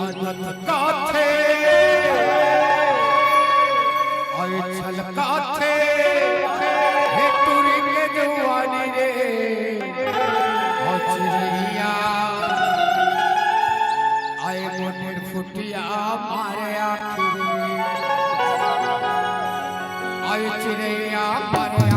अनंत काथे आए छलकाथे हे तुरी के जवानी रे चिड़िया आए मोटे फुटिया मारे आखिरी आए चिड़िया मारे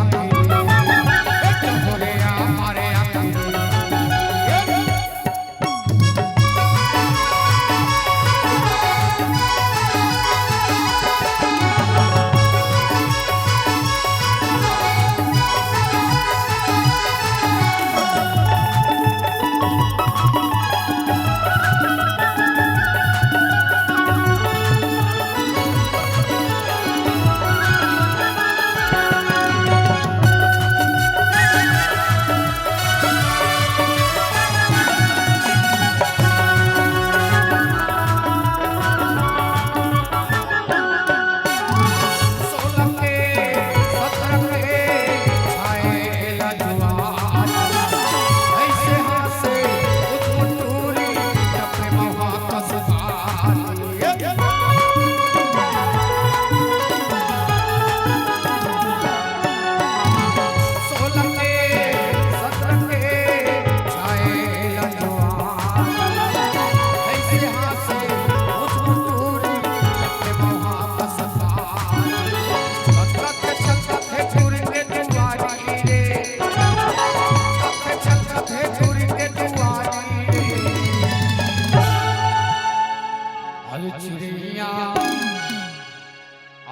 चिड़िया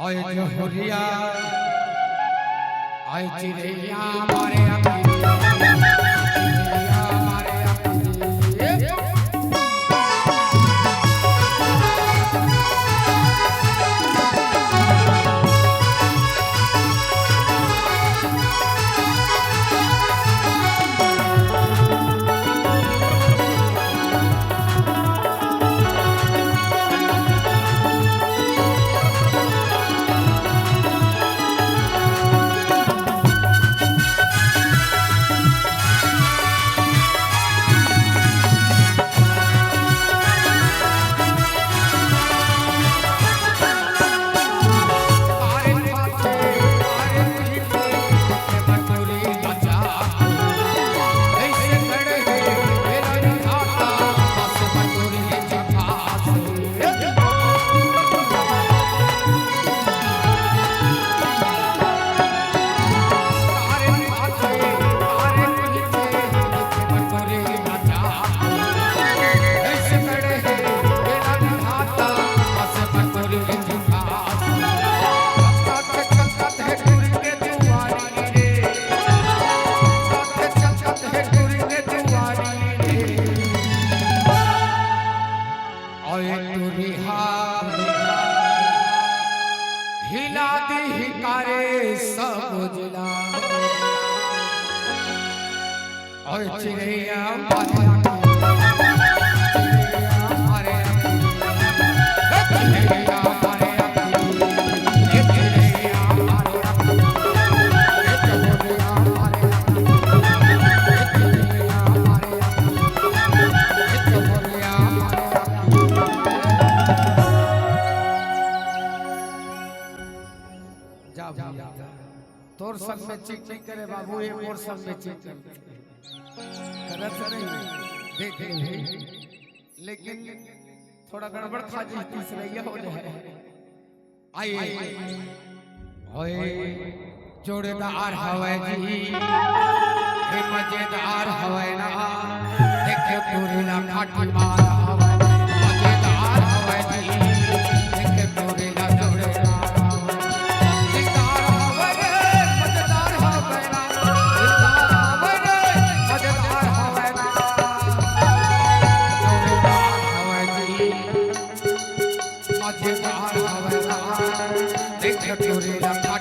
आए जोहरिया आए चिड़िया मारे हिला दी हिकारे सब जिला और चिड़िया मारे तोर संग में चीक नहीं करे बाबू ये मोर संग में चीक करत नहीं देख लेकिन थोड़ा गड़बड़ खा जी तीसरा हो जाए आइए ओए जोड़ेदार हवे जी ये मजेदार हवे ना देखे पूरी ना खाटी मार हवे मजेदार हवे जी देखे पूरी ना जोड़ेदार देख पूरी रंगा